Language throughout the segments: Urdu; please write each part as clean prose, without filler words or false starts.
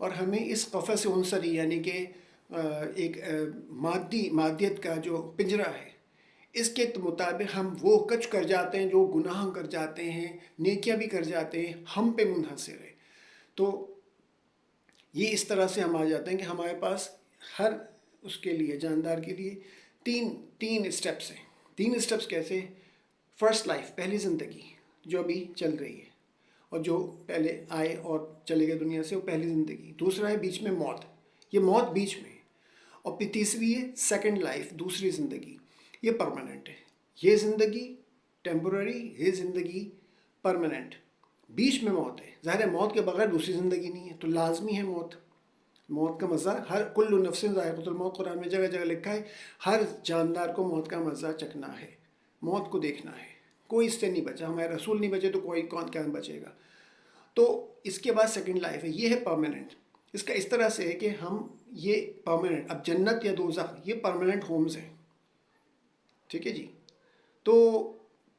اور ہمیں اس قفس عنصری یعنی کہ ایک مادیت کا جو پنجرہ ہے، اس کے مطابق ہم وہ کچھ کر جاتے ہیں جو گناہ کر جاتے ہیں، نیکیاں بھی کر جاتے ہیں، ہم پہ منحصر ہے۔ تو یہ اس طرح سے ہم آ جاتے ہیں کہ ہمارے پاس ہر اس کے لیے، جاندار کے لیے تین اسٹیپس ہیں۔ تین اسٹیپس کیسے؟ فرسٹ لائف، پہلی زندگی جو ابھی چل رہی ہے اور جو پہلے آئے اور چلے گئے دنیا سے، وہ پہلی زندگی۔ دوسرا ہے بیچ میں موت، یہ موت بیچ میں ہے۔ اور پھر تیسری ہے سیکنڈ لائف، دوسری زندگی، یہ پرماننٹ ہے۔ یہ زندگی ٹیمپرری، یہ زندگی پرماننٹ۔ بیچ میں موت ہے، ظاہر ہے موت کے بغیر دوسری زندگی نہیں ہے، تو لازمی ہے موت۔ موت کا مزہ ہر کل نفس ذائقۃ الموت، قرآن میں جگہ جگہ لکھا ہے، ہر جاندار کو موت کا مزہ چکھنا ہے، موت کو دیکھنا ہے۔ کوئی اس سے نہیں بچا، ہمارے رسول نہیں بچے تو کوئی کون کیا بچے گا؟ تو اس کے بعد سیکنڈ لائف ہے، یہ ہے پرماننٹ۔ اس کا اس طرح سے ہے کہ ہم یہ پرماننٹ، اب جنت یا دوزخ یہ پرماننٹ ہومز ہیں، ٹھیک ہے جی؟ تو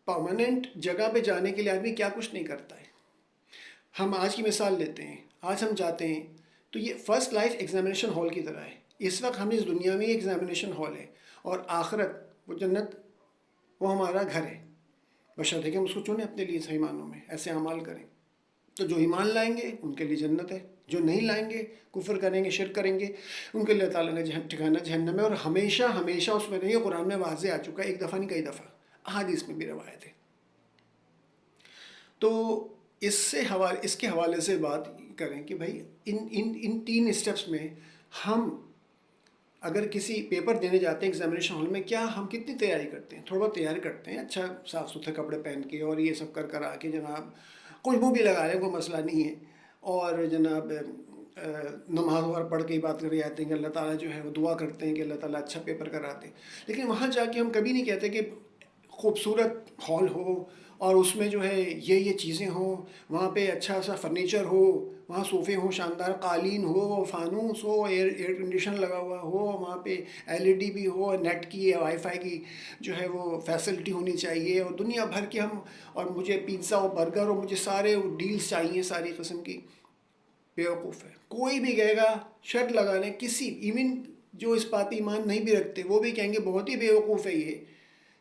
پرماننٹ جگہ پہ جانے کے لیے آدمی کیا کچھ نہیں کرتا ہے۔ ہم آج کی مثال لیتے ہیں، آج ہم جاتے ہیں تو یہ فرسٹ لائف ایگزامینیشن ہال کی طرح ہے۔ اس وقت ہم اس دنیا میں ایگزامینیشن ہال ہے، اور آخرت وہ جنت وہ ہمارا گھر ہے، بشرطے کہ ہم اس کو چنیں اپنے لیے صحیح معنوں میں، ایسے اعمال کریں۔ تو جو ایمان لائیں گے ان کے لیے جنت ہے، جو نہیں لائیں گے، کفر کریں گے، شرک کریں گے، ان کے لیے اللہ تعالیٰ نے ٹھکانہ جہنم ہے، اور ہمیشہ ہمیشہ اس میں نہیں ہے۔ قرآن میں واضح آ چکا ہے، ایک دفعہ نہیں کئی دفعہ، احادیث میں بھی روایت ہے۔ تو اس کے حوالے سے بات کریں کہ بھائی ان تین اسٹیپس میں ہم اگر کسی پیپر دینے جاتے ہیں ایگزامینیشن ہال میں، کیا ہم کتنی تیاری کرتے ہیں؟ تھوڑا بہت تیاری کرتے ہیں، اچھا صاف ستھرے کپڑے پہن کے اور یہ سب کر آ کے جناب خوشبو بھی لگا لیں، کوئی مسئلہ نہیں ہے، اور جناب نماز وغیرہ پڑھ کے ہی بات کر جاتے ہیں کہ اللہ تعالیٰ جو ہے وہ دعا کرتے ہیں کہ اللہ تعالیٰ اچھا پیپر کراتے ہیں۔ لیکن وہاں جا کے ہم کبھی نہیں کہتے کہ خوبصورت ہال ہو اور اس میں جو ہے یہ چیزیں ہوں، وہاں پہ اچھا سا فرنیچر ہو، وہاں صوفے ہوں، شاندار قالین ہو، فانوس ہو، ایئر کنڈیشن لگا ہوا ہو، وہاں پہ LED بھی ہو، نیٹ کی وائی فائی کی جو ہے وہ فیسلٹی ہونی چاہیے، اور دنیا بھر کے اور مجھے پیزا اور برگر اور مجھے سارے ڈیلز چاہیے ساری قسم کی۔ بیوقوف ہے، کوئی بھی کہے گا، شرط لگا لیں، کسی ایون جو اس بات ایمان نہیں بھی رکھتے وہ بھی کہیں گے بہت ہی بیوقوف ہے یہ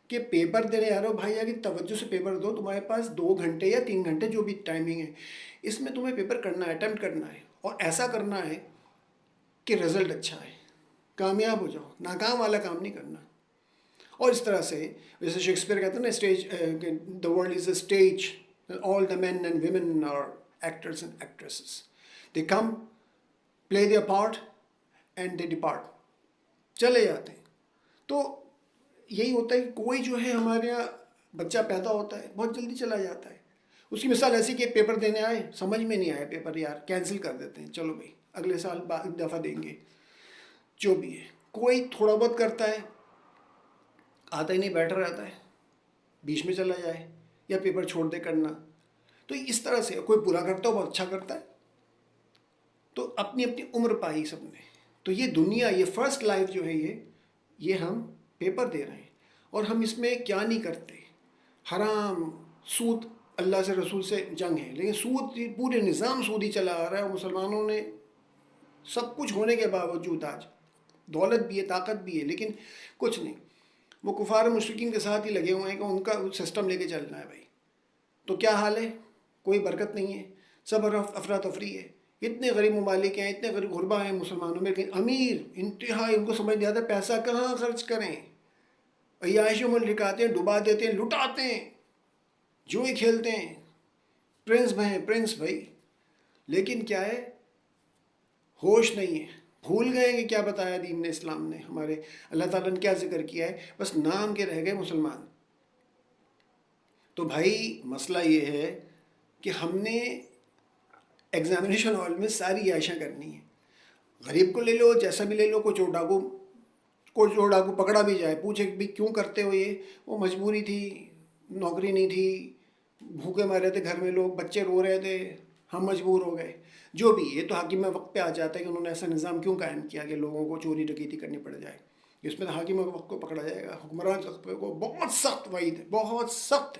کہ پیپر دے رہے یارو بھائی، اگر توجہ سے پیپر دو، تمہارے پاس 2 گھنٹے یا 3 گھنٹے جو بھی ٹائمنگ ہے، اس میں تمہیں پیپر کرنا ہے، اٹیمپٹ کرنا ہے، اور ایسا کرنا ہے کہ رزلٹ اچھا ہے، کامیاب ہو جاؤ، ناکام والا کام نہیں کرنا۔ اور اس طرح سے جیسے شیکسپیئر کہتے ہیں نا، stage the world is a stage, all the men and women are actors and actresses, they come play their part and they depart, چلے جاتے ہیں۔ تو یہی ہوتا ہے کہ کوئی جو ہے ہمارے یہاں بچہ پیدا ہوتا ہے بہت جلدی چلا جاتا ہے۔ اس کی مثال ایسی کہ پیپر دینے آئے، سمجھ میں نہیں آیا پیپر، یار کینسل کر دیتے ہیں، چلو بھائی اگلے سال ایک دفعہ دیں گے، جو بھی ہے۔ کوئی تھوڑا بہت کرتا ہے، آتا ہی نہیں، بیٹھا رہتا ہے، بیچ میں چلا جائے یا پیپر چھوڑ دے کرنا۔ تو اس طرح سے کوئی پورا کرتا ہے، بہت اچھا کرتا ہے، تو اپنی اپنی عمر پائی سب نے۔ تو یہ دنیا، یہ فرسٹ لائف جو ہے یہ ہم پیپر دے رہے ہیں، اور ہم اس میں کیا نہیں کرتے۔ حرام، سود، اللہ سے رسول سے جنگ ہے، لیکن سود پورے نظام سودی چلا آ رہا ہے، اور مسلمانوں نے سب کچھ ہونے کے باوجود آج دولت بھی ہے، طاقت بھی ہے، لیکن کچھ نہیں، وہ کفار مشرکین کے ساتھ ہی لگے ہوئے ہیں کہ ان کا سسٹم لے کے چلنا ہے بھائی۔ تو کیا حال ہے؟ کوئی برکت نہیں ہے، سب افراتفری ہے۔ اتنے غریب ممالک ہیں، اتنے غریب غربا ہیں مسلمانوں میں، لیکن امیر انتہائی، ان کو سمجھ نہیں آتا پیسہ کہاں خرچ کریں، عیاشیوں میں لکھاتے ہیں، ڈبا دیتے ہیں، لٹاتے ہیں، جوئے کھیلتے ہیں، پرنس بھائی، لیکن کیا ہے، ہوش نہیں ہے، بھول گئے کہ کیا بتایا دین نے، اسلام نے، ہمارے اللہ تعالیٰ نے کیا ذکر کیا ہے، بس نام کے رہ گئے مسلمان۔ تو بھائی مسئلہ یہ ہے کہ ہم نے ایگزامینیشن ہال میں ساری عائشہ کرنی ہے۔ غریب کو لے لو، جیسا بھی لے لو، کوئی چور ڈاکو پکڑا بھی جائے، پوچھے بھی کیوں کرتے ہو یہ، وہ مجبوری تھی، نوکری نہیں تھی، بھوکے مر رہے تھے گھر میں لوگ، بچے رو رہے تھے، ہم مجبور ہو گئے، جو بھی۔ یہ تو حاکم وقت پہ آ جاتا ہے کہ انہوں نے ایسا نظام کیوں قائم کیا کہ لوگوں کو چوری ڈکیتی کرنی پڑ جائے۔ اس میں تو حاکم وقت کو پکڑا جائے گا، حکمران کو بہت سخت وعید ہے، بہت سخت،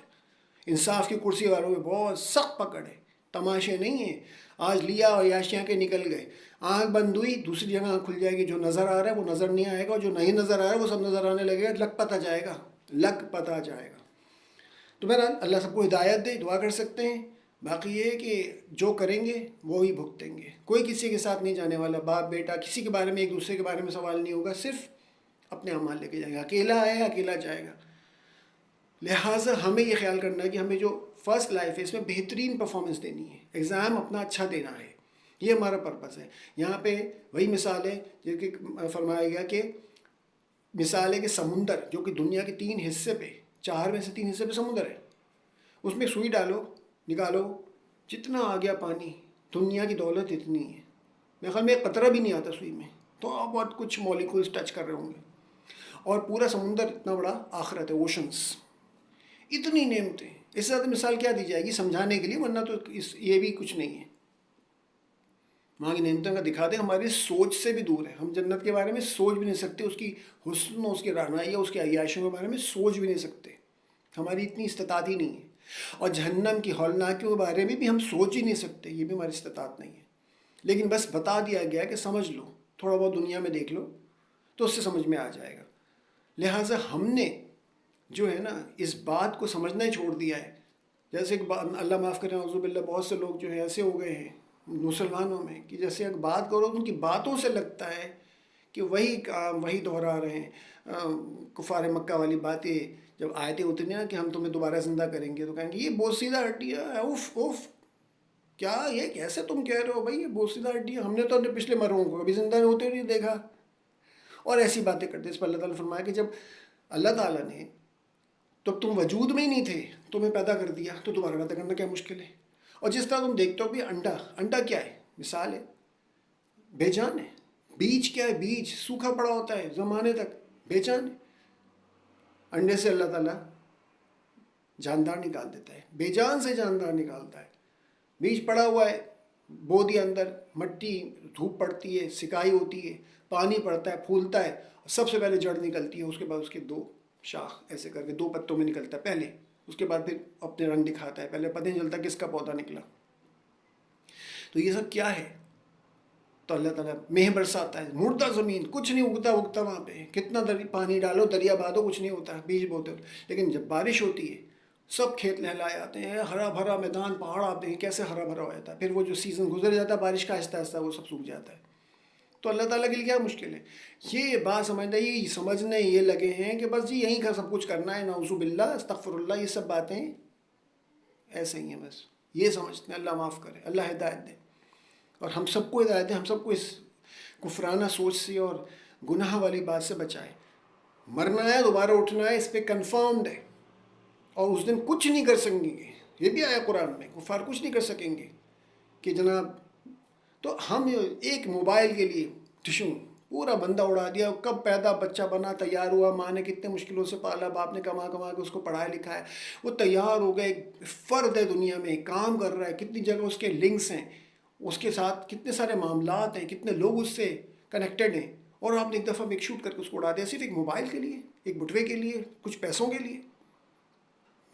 انصاف کی کرسی والوں میں بہت سخت پکڑ ہے، تماشے نہیں ہیں۔ آج لیا اور یاشیاں کے نکل گئے. آنکھ بند ہوئی دوسری جگہ آنکھ کھل جائے گی. جو نظر آ رہا ہے وہ نظر نہیں آئے گا, اور جو نہیں نظر آ رہا ہے وہ سب نظر آنے لگے گا. لگ پتہ جائے گا, لگ پتہ جائے گا. تو بہرحال اللہ سب کو ہدایت دے, دعا کر سکتے ہیں. باقی یہ ہے کہ جو کریں گے وہی بھگتیں گے. کوئی کسی کے ساتھ نہیں جانے والا, باپ بیٹا کسی کے بارے میں ایک دوسرے کے بارے میں سوال نہیں ہوگا, صرف اپنے اعمال لے کے جائے گا. اکیلا آیا اکیلا جائے گا. لہٰذا ہمیں یہ خیال کرنا ہے کہ ہمیں جو فرسٹ لائف ہے اس میں بہترین پرفارمنس دینی ہے, ایگزام اپنا اچھا دینا ہے. یہ ہمارا پرپس ہے. یہاں پہ وہی مثال ہے جو کہ فرمایا گیا کہ مثال ہے کہ سمندر جو کہ دنیا کے 3 حصے پہ, 4 میں سے 3 حصے پہ سمندر ہے, اس میں سوئی ڈالو نکالو, جتنا آ گیا پانی, دنیا کی دولت اتنی ہے. میرے خیال میں ایک قطرہ بھی نہیں آتا سوئی میں, تو آپ بہت کچھ مالیکولز ٹچ کر رہے ہوں گے. اور پورا سمندر اتنا بڑا آخرت ہے, اوشنس, اتنی نعمتیں. اس سے زیادہ مثال کیا دی جائے گی سمجھانے کے لیے, ورنہ تو یہ بھی کچھ نہیں ہے. وہاں کی نعمتوں کا دکھا دیں, ہماری سوچ سے بھی دور ہے. ہم جنت کے بارے میں سوچ بھی نہیں سکتے, اس کی حسن اور اس کی رعنائی اور اس کی عیاشیوں کے بارے میں سوچ بھی نہیں سکتے. ہماری اتنی استطاعت ہی نہیں ہے. اور جہنم کی ہولناکیوں کے بارے میں بھی ہم سوچ ہی نہیں سکتے, یہ بھی ہماری استطاعت نہیں ہے. لیکن بس بتا دیا گیا کہ سمجھ لو, تھوڑا بہت دنیا میں دیکھ لو تو اس سے سمجھ میں آ جائے گا. لہٰذا ہم نے جو ہے نا اس بات کو سمجھنا ہی چھوڑ دیا ہے. جیسے کہ اللہ معاف کریں اعوذ باللہ, بہت سے لوگ جو ہے ایسے ہو گئے ہیں مسلمانوں میں کہ جیسے اگر بات کرو تو ان کی باتوں سے لگتا ہے کہ وہی کام وہی دہرا رہے ہیں. کفار مکہ والی باتیں جب آیتیں اتریں نا کہ ہم تمہیں دوبارہ زندہ کریں گے, تو کہیں گے یہ بوسیدہ ہڈیاں, اوف اوف, کیا یہ کیسے تم کہہ رہے ہو بھائی, یہ بوسیدہ ہڈیاں, ہم نے تو اپنے پچھلے مروں کو کبھی زندہ ہوتے نہیں دیکھا. اور ایسی باتیں کرتے. اس پر اللہ تعالیٰ نے فرمایا کہ جب اللہ تعالیٰ نے تو تم وجود میں ہی نہیں تھے, تمہیں پیدا کر دیا, تو دوبارہ پیدا کرنا کیا مشکل ہے. اور جس طرح تم دیکھتے ہو بھی انڈا کیا ہے, مثال ہے, بے جان ہے. بیج کیا ہے, بیج سوکھا پڑا ہوتا ہے زمانے تک, بے جان ہے. انڈے سے اللہ تعالیٰ جاندار نکال دیتا ہے, بے جان سے جاندار نکالتا ہے. بیج پڑا ہوا ہے, بو دیا اندر, مٹی, دھوپ پڑتی ہے, سکائی ہوتی ہے, پانی پڑتا ہے, پھولتا ہے, سب سے پہلے جڑ نکلتی ہے, اس کے بعد اس کے 2 شاخ ایسے کر کے 2 پتوں میں نکلتا ہے پہلے, اس کے بعد پھر اپنے رنگ دکھاتا ہے. پہلے پتہ نہیں چلتا کس کا پودا نکلا. تو یہ سب کیا ہے؟ تو اللہ تعالیٰ مہ برساتا ہے, مردہ زمین, کچھ نہیں اگتا وہاں پہ, کتنا پانی ڈالو, دریا بہا کچھ نہیں ہوتا, بیج بوتے. لیکن جب بارش ہوتی ہے سب کھیت لہلائے آتے ہیں, ہرا بھرا میدان, پہاڑ آپ دیکھیں کیسے ہرا بھرا ہو جاتا ہے. پھر وہ جو سیزن گزر جاتا ہے بارش کا, آہستہ آہستہ وہ سب سوکھ جاتا ہے. تو اللہ تعالیٰ کے لیے کیا مشکل ہے. یہ بات سمجھنا, یہ سمجھنے یہ لگے ہیں کہ بس جی یہیں کا سب کچھ کرنا ہے, نعوذ باللہ, استغفر اللہ, یہ سب باتیں ایسے ہی ہیں بس. یہ سمجھتے ہیں. اللہ معاف کرے, اللہ ہدایت دے, اور ہم سب کو ہدایت دے, ہم سب کو اس کفرانہ سوچ سے اور گناہ والی بات سے بچائے. مرنا ہے, دوبارہ اٹھنا ہے, اس پہ کنفرمڈ ہے, اور اس دن کچھ نہیں کر سکیں گے. یہ بھی آیا قرآن میں, کفار کچھ نہیں کر سکیں گے کہ جناب. تو ہم ایک موبائل کے لیے پورا بندہ اڑا دیا. کب پیدا بچہ بنا, تیار ہوا, ماں نے کتنے مشکلوں سے پالا, باپ نے کما کے اس کو پڑھایا لکھایا, وہ تیار ہو گئے, ایک فرد ہے دنیا میں, کام کر رہا ہے, کتنی جگہ اس کے لنکس ہیں, اس کے ساتھ کتنے سارے معاملات ہیں, کتنے لوگ اس سے کنیکٹڈ ہیں, اور آپ نے ایک دفعہ ایک شوٹ کر کے اس کو اڑا دیا صرف ایک موبائل کے لیے, ایک بٹوے کے لیے, کچھ پیسوں کے لیے.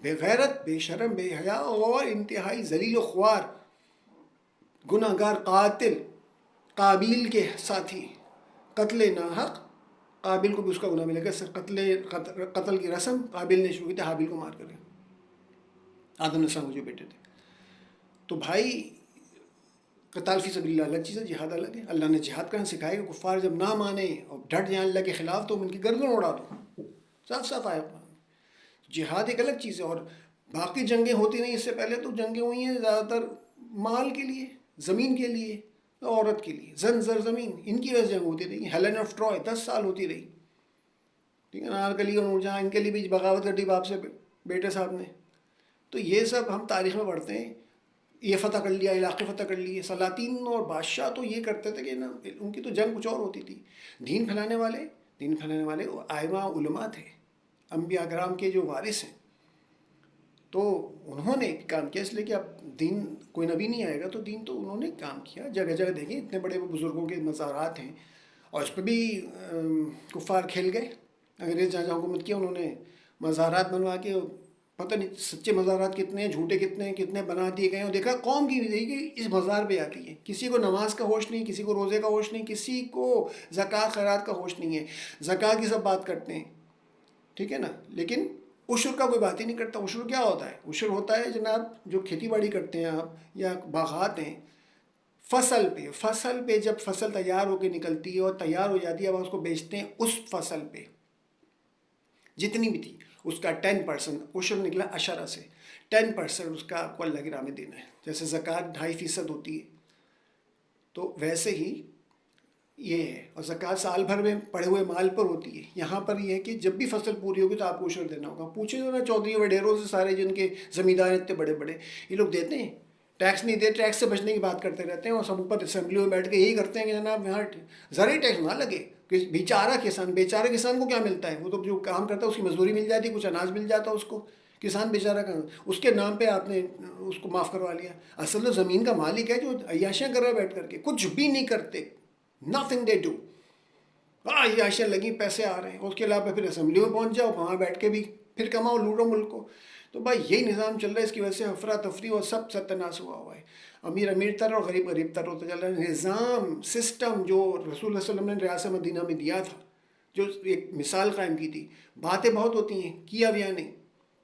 بے غیرت, بے شرم, بے حیا اور انتہائی ذلیل و خوار گناہ گار قاتل, قابیل کے ساتھی, قتل ناحق. قابل کو بھی اس کا گناہ ملے گا. قتل کی رسم قابل نے شروع کی تھی حابیل کو مار کر, آدم علیہ السلام جو بیٹے تھے. تو بھائی قتال فی سبیل اللہ الگ چیز ہے, جہاد الگ ہے. اللہ نے جہاد کرنا سکھایا کہ کفار جب نہ مانیں اور ڈٹ جائیں اللہ کے خلاف تو ان کی گردن اڑا دو, صاف صاف آیا. جہاد ایک الگ چیز ہے. اور باقی جنگیں ہوتی نہیں, اس سے پہلے تو جنگیں ہوئی ہیں زیادہ تر مال کے لیے, زمین کے لیے, عورت کے لیے, زمین, ان کی وجہ سے جنگ ہوتی رہی. ہیلن آف ٹرائے 10 سال ہوتی رہی, ٹھیک ہے نا. انارکلی اور نورجہاں, ان کے لیے بھی بغاوت کر دی باپ سے بیٹے صاحب نے. تو یہ سب ہم تاریخ میں پڑھتے ہیں, یہ فتح کر لیا, علاقے فتح کر لیے. سلاطین اور بادشاہ تو یہ کرتے تھے کہ نا, ان کی تو جنگ کچھ اور ہوتی تھی. دین پھیلانے والے ائمہ علماء تھے, انبیاء کرام کے جو وارث ہیں. تو انہوں نے کام کیا, اس لیے کہ اب دین, کوئی نبی نہیں آئے گا تو دین تو انہوں نے کام کیا. جگہ جگہ دیکھیں اتنے بڑے بزرگوں کے مزارات ہیں, اور اس پہ بھی کفار کھیل گئے. انگریز جہاں حکومت کیا انہوں نے مزارات بنوا کے پتہ نہیں سچے مزارات کتنے ہیں، جھوٹے کتنے ہیں، کتنے بنا دیے گئے ہیں، اور دیکھا قوم کی زندگی اس مزار پہ آ گئی ہے. کسی کو نماز کا ہوش نہیں، کسی کو روزے کا ہوش نہیں، کسی کو زکوٰۃ خیرات کا ہوش نہیں ہے. زکوٰۃ کی سب بات کرتے ہیں، ٹھیک ہے نا، لیکن عشر کا کوئی بات ہی نہیں کرتا. عشر کیا ہوتا ہے؟ عشر ہوتا ہے جناب جو کھیتی باڑی کرتے ہیں آپ یا باغات ہیں، فصل پہ جب فصل تیار ہو کے نکلتی ہے اور تیار ہو جاتی ہے، اب اس کو بیچتے ہیں اس فصل پہ جتنی بھی تھی اس کا 10% عشر نکلا اشرہ سے، 10% اس کا آپ کو اللہ کی راہ میں دینا ہے. جیسے زکوٰۃ 2.5% ہوتی ہے، تو ویسے ہی یہ ہے. اور زکوٰۃ سال بھر میں پڑے ہوئے مال پر ہوتی ہے. یہاں پر یہ ہے کہ جب بھی فصل پوری ہوگی تو آپ کو عشر دینا ہوگا. پوچھے جو نا چودھری وڈیروں سے سارے جن کے زمیندار اتنے بڑے بڑے، یہ لوگ دیتے ہیں ٹیکس نہیں دیتے، ٹیکس سے بچنے کی بات کرتے رہتے ہیں، اور سب اوپر اسمبلی میں بیٹھ کے یہی کرتے ہیں کہ جناب یہاں ذرا ہی ٹیکس نہ لگے. بیچارہ کسان کو کیا ملتا ہے؟ وہ تو جو کام کرتا ہے اس کی مزدوری مل جاتی، کچھ اناج مل جاتا اس کو. کسان بیچارہ کا اس کے نام پہ آپ نے اس کو معاف کروا لیا. اصل تو زمین کا مالک ہے جو عیاشیاں کر رہا ہے بیٹھ کر کے، کچھ بھی نہیں کرتے. Nothing they do. عیاشیاں لگی، پیسے آ رہے ہیں، اس کے علاوہ پھر اسمبلی میں پہنچ جاؤ، وہاں بیٹھ کے بھی پھر کماؤ، لوٹو ملک کو. تو بھائی یہی نظام چل رہا ہے. اس کی وجہ سے افراتفری اور سب ستیہ ہوا ہے. امیر امیر تر اور غریب غریب تر ہوتا چل رہا ہے. نظام سسٹم جو رسول اللہ صلی اللہ علیہ وسلم نے ریاست مدینہ میں دیا تھا، جو ایک مثال قائم کی تھی، باتیں بہت ہوتی ہیں، کیا بھی نہیں.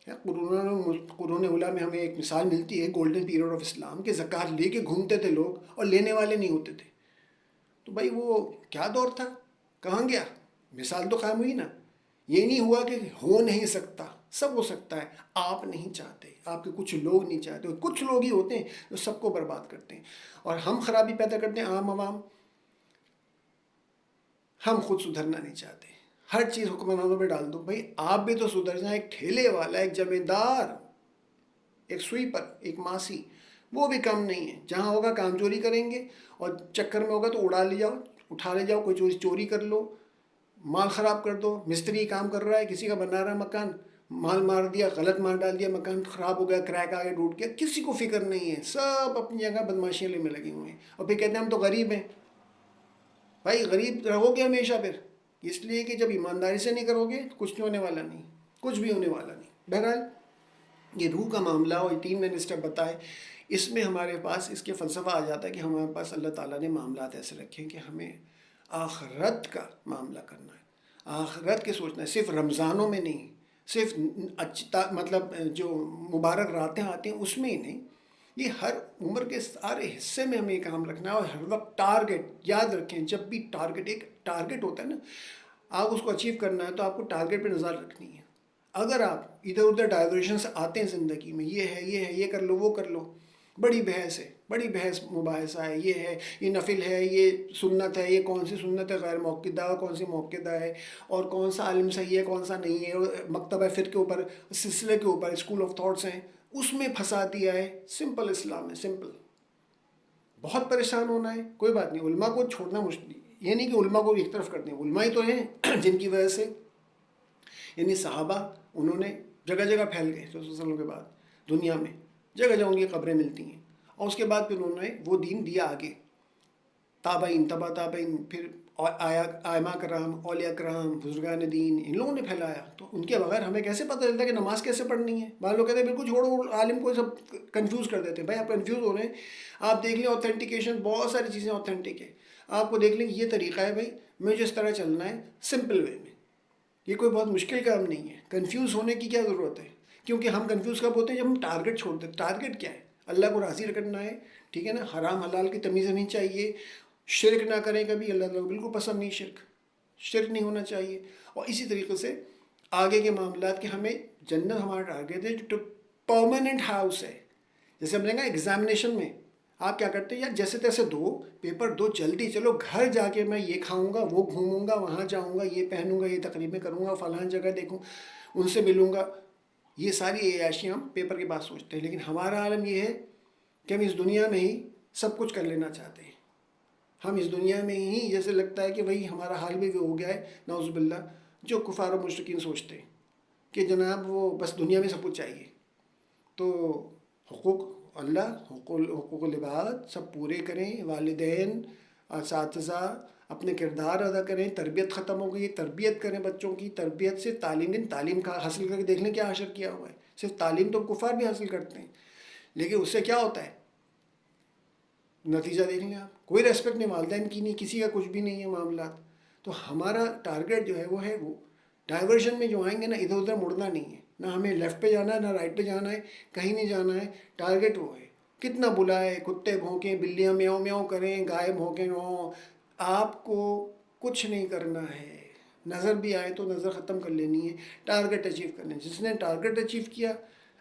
قرون اولیٰ میں ہمیں ایک مثال ملتی ہے گولڈن پیریڈ آف اسلام کے، زکوٰۃ لے کے گھومتے تھے لوگ اور لینے والے نہیں ہوتے تھے. تو بھائی وہ کیا دور تھا، کہاں گیا؟ مثال تو قائم ہوئی نا. یہ نہیں ہوا کہ ہو نہیں سکتا، سب ہو سکتا ہے. آپ نہیں چاہتے، آپ کے کچھ لوگ نہیں چاہتے، کچھ لوگ ہی ہوتے ہیں جو سب کو برباد کرتے ہیں، اور ہم خرابی پیدا کرتے ہیں. عام عوام ہم خود سدھرنا نہیں چاہتے. ہر چیز حکمرانوں پہ ڈال دو. بھائی آپ بھی تو سدھر جائیں. ایک ٹھیلے والا، ایک زمیندار، ایک سویپر، ایک ماسی، وہ بھی کم نہیں ہے. جہاں ہوگا کام چوری کریں گے، اور چکر میں ہوگا تو اٹھا لے جاؤ، کوئی چوری کر لو، مال خراب کر دو. مستری کام کر رہا ہے، کسی کا بنا رہا ہے مکان، مال مار دیا، غلط مال ڈال دیا، مکان خراب ہو گیا، کریک آ گیا، ٹوٹ گیا، کسی کو فکر نہیں ہے. سب اپنی جگہ بدماشیاں میں لگے ہوئے ہیں، اور پھر کہتے ہیں ہم تو غریب ہیں. بھائی غریب رہو گے ہمیشہ پھر، اس لیے کہ جب ایمانداری سے نہیں کرو گے کچھ نہیں ہونے والا، نہیں کچھ بھی ہونے والا نہیں. بہرحال یہ روح کا معاملہ اور 3 میں نے اسٹیپ بتائے، اس میں ہمارے پاس اس کے فلسفہ آ جاتا ہے کہ ہمارے پاس اللہ تعالیٰ نے معاملات ایسے رکھے ہیں کہ ہمیں آخرت کا معاملہ کرنا ہے، آخرت کے سوچنا ہے. صرف رمضانوں میں نہیں، صرف مطلب جو مبارک راتیں آتی ہیں اس میں ہی نہیں، یہ ہر عمر کے سارے حصے میں ہمیں یہ کام رکھنا ہے. اور ہر وقت ٹارگیٹ یاد رکھیں. جب بھی ایک ٹارگیٹ ہوتا ہے نا، آپ اس کو اچیو کرنا ہے تو آپ کو ٹارگیٹ پہ نظر رکھنی ہے. اگر آپ ادھر ادھر ڈائیورشن سے آتے ہیں زندگی میں، یہ ہے یہ کر لو وہ کر لو، بڑی بحث مباحثہ ہے، یہ نفل ہے، یہ سنت ہے، یہ کون سی سنت ہے غیر موقدہ، کون سی موقدہ ہے، اور کون سا عالم صحیح ہے کون سا نہیں ہے، اور مکتبہ فقہ کے اوپر، سلسلے کے اوپر اسکول آف تھاٹس ہیں، اس میں پھنسا دیا ہے. سمپل اسلام ہے، سمپل. بہت پریشان ہونا ہے، کوئی بات نہیں. علماء کو چھوڑنا مشکل، یہ نہیں کہ علماء کو ایک طرف کر دیں. علماء ہی تو ہیں جن کی وجہ سے، یعنی صحابہ انہوں نے جگہ جگہ پھیل گئے رسول صلی اللہ علیہ وسلم کے بعد دنیا میں، جگہ جگہ ان کی قبریں ملتی ہیں. اور اس کے بعد پھر انہوں نے وہ دین دیا آگے، تابعین تبا تابعین، پھر ائمہ کرام، اولیاء کرام، بزرگان دین، ان لوگوں نے پھیلایا. تو ان کے بغیر ہمیں کیسے پتہ چلتا ہے کہ نماز کیسے پڑھنی ہے؟ بعض لوگ کہتے ہیں بالکل چھوڑو، عالم کو سب کنفیوز کر دیتے ہیں. بھائی آپ کنفیوز ہو رہے ہیں، آپ دیکھ لیں اوتھینٹیکیشن، بہت ساری چیزیں اوتھینٹک ہے. آپ کو دیکھ لیں کہ یہ طریقہ ہے بھائی مجھے اس طرح چلنا ہے، سمپل وے میں. یہ کوئی بہت مشکل کام نہیں ہے. کنفیوز ہونے کی کیا ضرورت ہے؟ کیونکہ ہم کنفیوز کب ہوتے ہیں؟ جب ہم ٹارگیٹ چھوڑ دیتے. ٹارگیٹ کیا ہے؟ اللہ کو راضی کرنا ہے، ٹھیک ہے نا. حرام حلال کی تمیز ہونی چاہیے. شرک نہ کریں کبھی، اللہ تعالیٰ کو بالکل پسند نہیں شرک نہیں ہونا چاہیے. اور اسی طریقے سے آگے کے معاملات کہ ہمیں جنت ہمارا ٹارگیٹ ہے، جو پرماننٹ ہاؤس ہے. جیسے ہم نے کہا ایگزامینیشن میں آپ کیا کرتے ہیں، یا جیسے تیسے دو پیپر دو، جلدی چلو گھر جا کے میں یہ کھاؤں گا، وہ گھوموں گا، وہاں جاؤں گا، یہ پہنوں گا، یہ تقریبیں کروں گا، فلاں جگہ دیکھوں، ان سے ملوں گا. یہ ساری عیاشیاں ہم پیپر کے بعد سوچتے ہیں. لیکن ہمارا عالم یہ ہے کہ ہم اس دنیا میں ہی سب کچھ کر لینا چاہتے ہیں. ہم اس دنیا میں ہی جیسے لگتا ہے کہ وہی ہمارا حال بھی ہو گیا ہے، نعوذ باللہ، جو کفار و مشرکین سوچتے ہیں کہ جناب وہ بس دنیا میں سب کچھ چاہیے. تو حقوق اللہ، حقوق العباد سب پورے کریں، والدین، اساتذہ اپنے کردار ادا کریں. تربیت ختم ہو گئی، تربیت کریں بچوں کی. تربیت سے تعلیم دیں، تعلیم کا حاصل کر کے دیکھ لیں کیا حشر کیا ہوا ہے. صرف تعلیم تو کفار بھی حاصل کرتے ہیں، لیکن اس سے کیا ہوتا ہے؟ نتیجہ دیکھ لیں آپ، کوئی ریسپیکٹ نہیں والدین کی، نہیں کسی کا، کچھ بھی نہیں ہے معاملات۔ تو ہمارا ٹارگیٹ جو ہے وہ ڈائیورژن میں جو آئیں گے نا، ادھر ادھر مڑنا نہیں ہے، نہ ہمیں لیفٹ پہ جانا ہے نہ رائٹ پہ جانا ہے، کہیں نہیں جانا ہے۔ ٹارگیٹ وہ ہے، کتنا بلائے، کتے بھونکیں، بلیاں میاؤں میاؤں کریں، گائے بھونکیں، آپ کو کچھ نہیں کرنا ہے۔ نظر بھی آئے تو نظر ختم کر لینی ہے، ٹارگیٹ اچیو کرنا ہے۔ جس نے ٹارگیٹ اچیو کیا،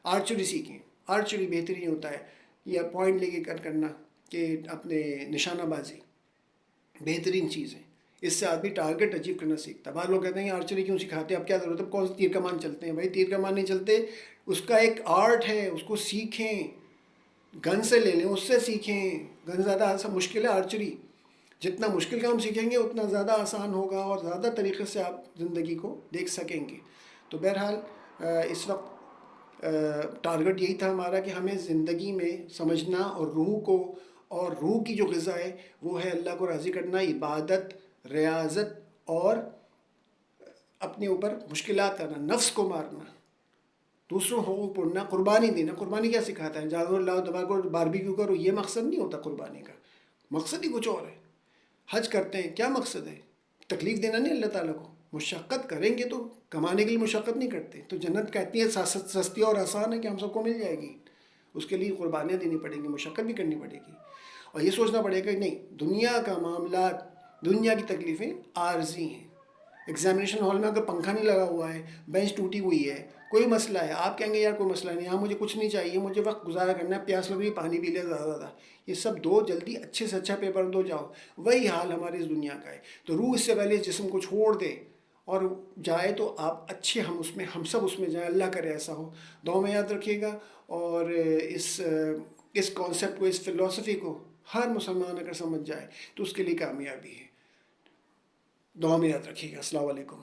آرچری سیکھیں، آرچری بہترین ہوتا ہے، یا پوائنٹ لے کے کرنا، کہ اپنے نشانہ بازی بہترین چیز ہے، اس سے آدمی ٹارگیٹ اچیو کرنا سیکھتا ہے۔ بعض لوگ کہتے ہیں کہ آرچری کیوں سکھاتے ہیں، اب کیا ضرورت ہے، کون سے تیر کمان چلتے ہیں؟ بھائی تیر کمان نہیں چلتے، اس کا ایک آرٹ ہے، اس کو سیکھیں، گن سے لے لیں، اس سے سیکھیں۔ گن زیادہ مشکل ہے، آرچری جتنا مشکل کام سیکھیں گے اتنا زیادہ آسان ہوگا اور زیادہ طریقے سے آپ زندگی کو دیکھ سکیں گے۔ تو بہرحال اس وقت ٹارگٹ یہی تھا ہمارا کہ ہمیں زندگی میں سمجھنا، اور روح کو، اور روح کی جو غذا ہے وہ ہے اللہ کو راضی کرنا، عبادت، ریاضت، اور اپنے اوپر مشکلات کرنا، نفس کو مارنا، دوسروں حقوق پڑھنا، قربانی دینا۔ قربانی کیا سکھاتا ہے؟ جانور لاؤ، دبا کرو، باربیکیو کرو، یہ مقصد نہیں ہوتا قربانی کا، مقصد ہی کچھ اور ہے۔ حج کرتے ہیں، کیا مقصد ہے؟ تکلیف دینا نہیں اللہ تعالیٰ کو۔ مشقت کریں گے تو، کمانے کے لیے مشقت نہیں کرتے تو جنت کہتی ہے سستی اور آسان ہے کہ ہم سب کو مل جائے گی، اس کے لیے قربانیاں دینی پڑیں گی، مشقت بھی کرنی پڑے گی، اور یہ سوچنا پڑے گا کہ نہیں، دنیا کا معاملات، دنیا کی تکلیفیں عارضی ہیں۔ ایگزامینیشن ہال میں اگر پنکھا نہیں لگا ہوا ہے، بینچ ٹوٹی ہوئی ہے، کوئی مسئلہ ہے، آپ کہیں گے یار کوئی مسئلہ نہیں، یہاں مجھے کچھ نہیں چاہیے، مجھے وقت گزارا کرنا ہے، پیاس لگ رہی ہے، پانی پی لے زیادہ زیادہ، یہ سب دو، جلدی اچھے سے اچھا پیپر دو، جاؤ۔ وہی حال ہماری اس دنیا کا ہے۔ تو روح اس سے پہلے اس جسم کو چھوڑ دے اور جائے تو آپ اچھے، ہم سب اس میں جائیں، اللہ کرے ایسا ہو۔ دعا میں یاد رکھیے گا، اور اس کانسیپٹ کو، اس فلسفی کو ہر مسلمان اگر سمجھ جائے تو اس کے لیے کامیابی ہے۔ دعا میں یاد رکھیے گا۔ السلام علیکم۔